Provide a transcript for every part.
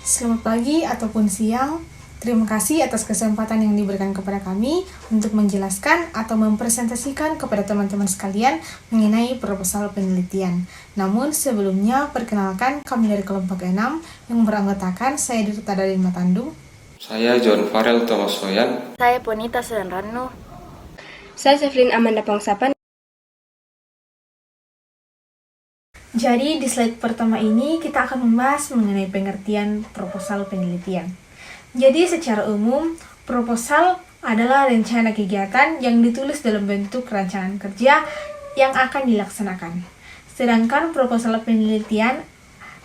Selamat pagi ataupun siang. Terima kasih atas kesempatan yang diberikan kepada kami untuk menjelaskan atau mempresentasikan kepada teman-teman sekalian mengenai proposal penelitian. Namun sebelumnya, perkenalkan kami dari kelompok 6 yang beranggotakan saya Dirta Dadin Matandung. Saya John Farel Thomas Soyan. Saya Ponita Sedenrano. Saya Sevlin Amanda Pangsapan. Jadi di slide pertama ini kita akan membahas mengenai pengertian proposal penelitian. Jadi secara umum, proposal adalah rencana kegiatan yang ditulis dalam bentuk rancangan kerja yang akan dilaksanakan. Sedangkan proposal penelitian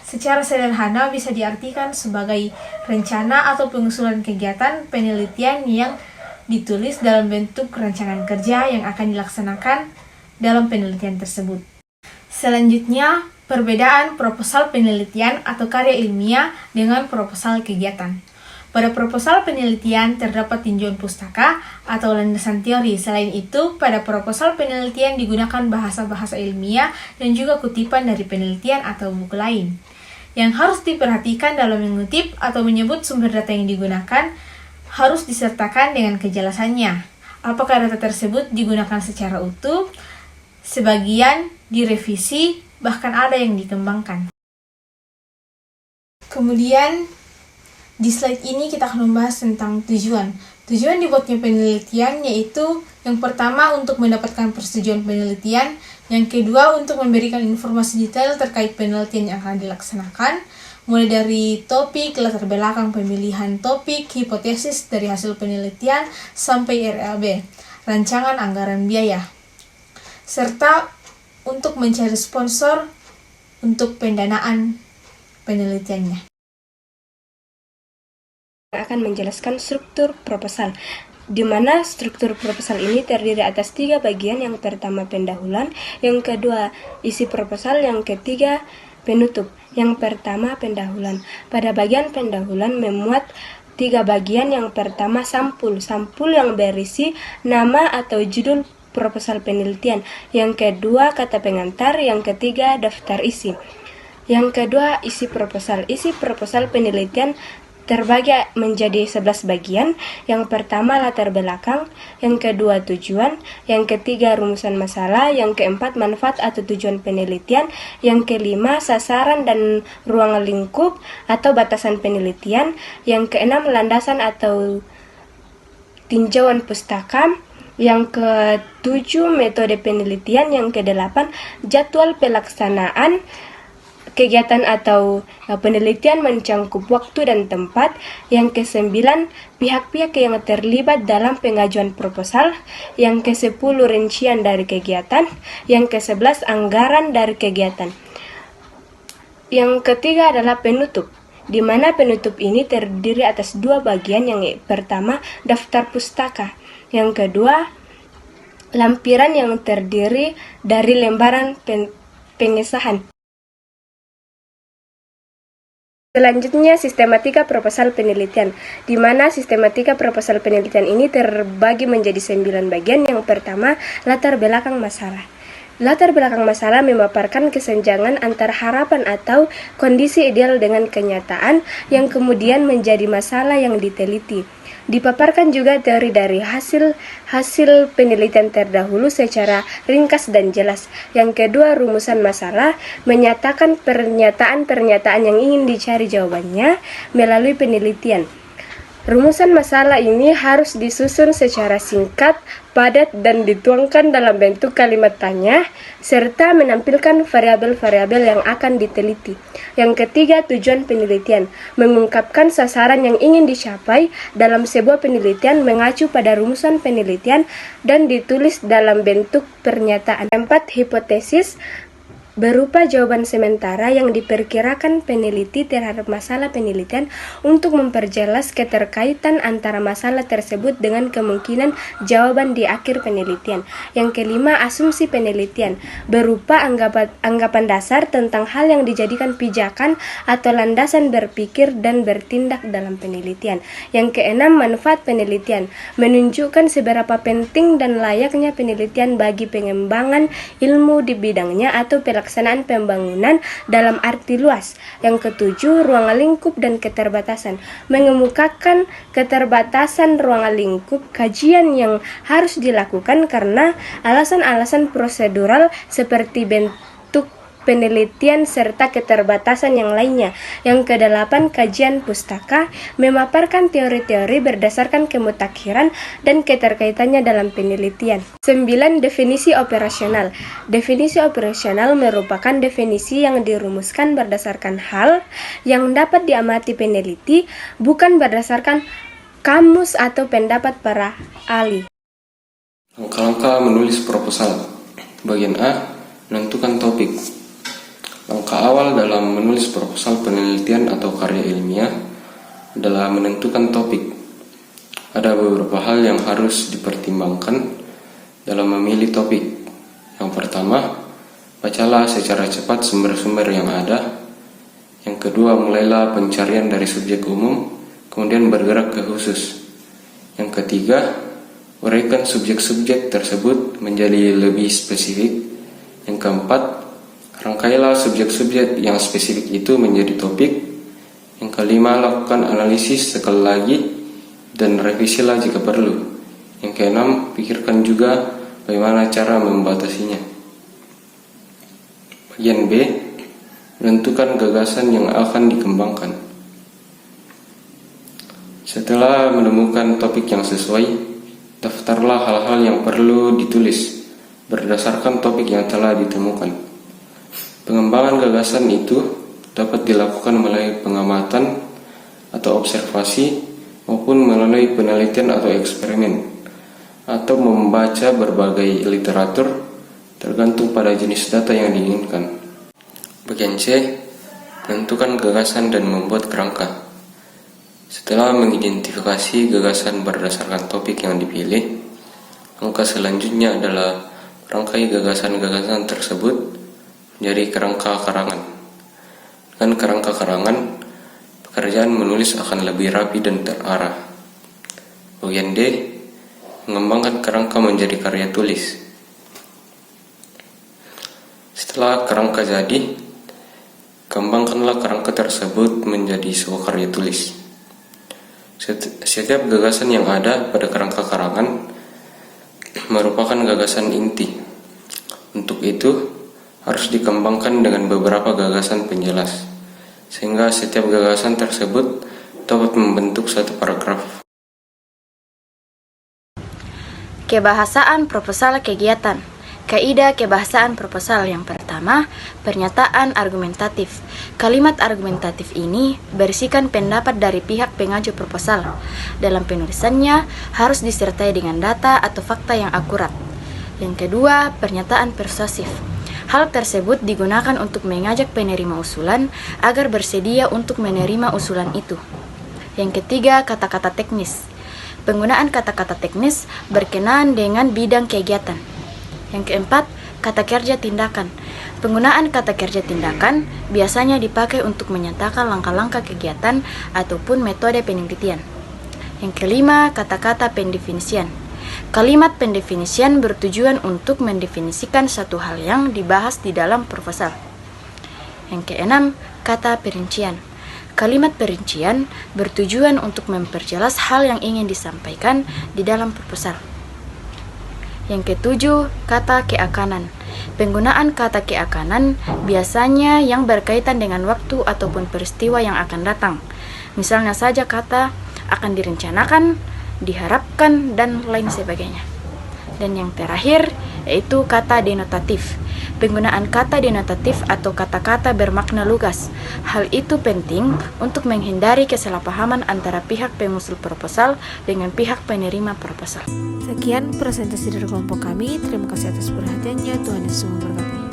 secara sederhana bisa diartikan sebagai rencana atau pengusulan kegiatan penelitian yang ditulis dalam bentuk rancangan kerja yang akan dilaksanakan dalam penelitian tersebut. Selanjutnya, perbedaan proposal penelitian atau karya ilmiah dengan proposal kegiatan. Pada proposal penelitian terdapat tinjauan pustaka atau landasan teori. Selain itu, pada proposal penelitian digunakan bahasa-bahasa ilmiah dan juga kutipan dari penelitian atau buku lain. Yang harus diperhatikan dalam mengutip atau menyebut sumber data yang digunakan harus disertakan dengan kejelasannya. Apakah data tersebut digunakan secara utuh, sebagian direvisi, bahkan ada yang dikembangkan. Kemudian, di slide ini kita akan membahas tentang tujuan. Tujuan dibuatnya penelitian yaitu yang pertama untuk mendapatkan persetujuan penelitian, yang kedua untuk memberikan informasi detail terkait penelitian yang akan dilaksanakan, mulai dari topik, latar belakang pemilihan topik, hipotesis dari hasil penelitian, sampai RAB, rancangan anggaran biaya, serta untuk mencari sponsor untuk pendanaan penelitiannya. Akan menjelaskan struktur proposal, di mana struktur proposal ini terdiri atas 3 bagian. Yang pertama pendahuluan, yang kedua isi proposal, yang ketiga penutup. Yang pertama pendahuluan. Pada bagian pendahuluan memuat 3 bagian. Yang pertama sampul yang berisi nama atau judul proposal penelitian. Yang kedua kata pengantar, yang ketiga daftar isi. Yang kedua isi proposal. Isi proposal penelitian terbagi menjadi 11 bagian. Yang pertama latar belakang, yang kedua tujuan, yang ketiga rumusan masalah, yang keempat manfaat atau tujuan penelitian, yang kelima sasaran dan ruang lingkup atau batasan penelitian, yang keenam landasan atau tinjauan pustaka, yang ketujuh metode penelitian, yang kedelapan jadwal pelaksanaan kegiatan atau penelitian mencangkup waktu dan tempat, yang ke-9 pihak-pihak yang terlibat dalam pengajuan proposal, yang ke-10 rincian dari kegiatan, yang ke-11 anggaran dari kegiatan. Yang ketiga adalah penutup, di mana penutup ini terdiri atas 2 bagian. Yang pertama daftar pustaka, yang kedua lampiran yang terdiri dari lembaran pengesahan. Selanjutnya, sistematika proposal penelitian, di mana sistematika proposal penelitian ini terbagi menjadi 9 bagian. Yang pertama, latar belakang masalah. Latar belakang masalah memaparkan kesenjangan antara harapan atau kondisi ideal dengan kenyataan yang kemudian menjadi masalah yang diteliti. Dipaparkan juga teori dari hasil penelitian terdahulu secara ringkas dan jelas. Yang kedua, rumusan masalah menyatakan pernyataan-pernyataan yang ingin dicari jawabannya melalui penelitian. Rumusan masalah ini harus disusun secara singkat, padat, dan dituangkan dalam bentuk kalimat tanya, serta menampilkan variabel-variabel yang akan diteliti. Yang ketiga, tujuan penelitian, mengungkapkan sasaran yang ingin dicapai dalam sebuah penelitian mengacu pada rumusan penelitian dan ditulis dalam bentuk pernyataan. 4, hipotesis, berupa jawaban sementara yang diperkirakan peneliti terhadap masalah penelitian untuk memperjelas keterkaitan antara masalah tersebut dengan kemungkinan jawaban di akhir penelitian. Yang kelima, asumsi penelitian, berupa anggapan dasar tentang hal yang dijadikan pijakan atau landasan berpikir dan bertindak dalam penelitian. Yang keenam, manfaat penelitian, menunjukkan seberapa penting dan layaknya penelitian bagi pengembangan ilmu di bidangnya atau pelaksanaan pelaksanaan pembangunan dalam arti luas. Yang ketujuh, ruang lingkup dan keterbatasan. Mengemukakan keterbatasan ruang lingkup kajian yang harus dilakukan karena alasan-alasan prosedural seperti bentuk penelitian serta keterbatasan yang lainnya. Yang kedelapan, kajian pustaka memaparkan teori-teori berdasarkan kemutakhiran dan keterkaitannya dalam penelitian. 9. Definisi operasional. Definisi operasional merupakan definisi yang dirumuskan berdasarkan hal yang dapat diamati peneliti, bukan berdasarkan kamus atau pendapat para ahli. Langkah-langkah menulis proposal. Bagian A, menentukan topik. Langkah awal dalam menulis proposal penelitian atau karya ilmiah adalah menentukan topik. Ada beberapa hal yang harus dipertimbangkan dalam memilih topik. Yang pertama, bacalah secara cepat sumber-sumber yang ada. Yang kedua, mulailah pencarian dari subjek umum, kemudian bergerak ke khusus. Yang ketiga, uraikan subjek-subjek tersebut menjadi lebih spesifik. Yang keempat, rangkailah subjek-subjek yang spesifik itu menjadi topik. Yang kelima, lakukan analisis sekali lagi dan revisilah jika perlu. Yang keenam, pikirkan juga bagaimana cara membatasinya. Bagian B, menentukan gagasan yang akan dikembangkan. Setelah menemukan topik yang sesuai, daftarlah hal-hal yang perlu ditulis berdasarkan topik yang telah ditemukan. Pengembangan gagasan itu dapat dilakukan melalui pengamatan atau observasi maupun melalui penelitian atau eksperimen, atau membaca berbagai literatur tergantung pada jenis data yang diinginkan. Bagian C, menentukan gagasan dan membuat kerangka. Setelah mengidentifikasi gagasan berdasarkan topik yang dipilih, langkah selanjutnya adalah merangkai gagasan-gagasan tersebut menjadi kerangka karangan. Dengan kerangka karangan, pekerjaan menulis akan lebih rapi dan terarah. Bagian D, mengembangkan kerangka menjadi karya tulis. Setelah kerangka jadi, kembangkanlah kerangka tersebut menjadi sebuah karya tulis. Setiap gagasan yang ada pada kerangka karangan merupakan gagasan inti. Untuk itu, harus dikembangkan dengan beberapa gagasan penjelas, sehingga setiap gagasan tersebut dapat membentuk satu paragraf. Kebahasaan proposal kegiatan. Kaidah kebahasaan proposal yang pertama, pernyataan argumentatif. Kalimat argumentatif ini berisikan pendapat dari pihak pengaju proposal. Dalam penulisannya harus disertai dengan data atau fakta yang akurat. Yang kedua, pernyataan persuasif. Hal tersebut digunakan untuk mengajak penerima usulan agar bersedia untuk menerima usulan itu. Yang ketiga, kata-kata teknis. Penggunaan kata-kata teknis berkenaan dengan bidang kegiatan. Yang keempat, kata kerja tindakan. Penggunaan kata kerja tindakan biasanya dipakai untuk menyatakan langkah-langkah kegiatan ataupun metode penelitian. Yang kelima, kata-kata pendefinisian. Kalimat pendefinisian bertujuan untuk mendefinisikan satu hal yang dibahas di dalam proposal. Yang keenam, kata perincian. Kalimat perincian bertujuan untuk memperjelas hal yang ingin disampaikan di dalam proposal. Yang ketujuh, kata keakanan. Penggunaan kata keakanan biasanya yang berkaitan dengan waktu ataupun peristiwa yang akan datang. Misalnya saja kata akan direncanakan, diharapkan, dan lain sebagainya. Dan yang terakhir yaitu kata denotatif. Penggunaan kata denotatif atau kata-kata bermakna lugas. Hal itu penting untuk menghindari kesalahpahaman antara pihak pengusul proposal dengan pihak penerima proposal. Sekian presentasi dari kelompok kami. Terima kasih atas perhatiannya. Tuhan Yesus memberkati.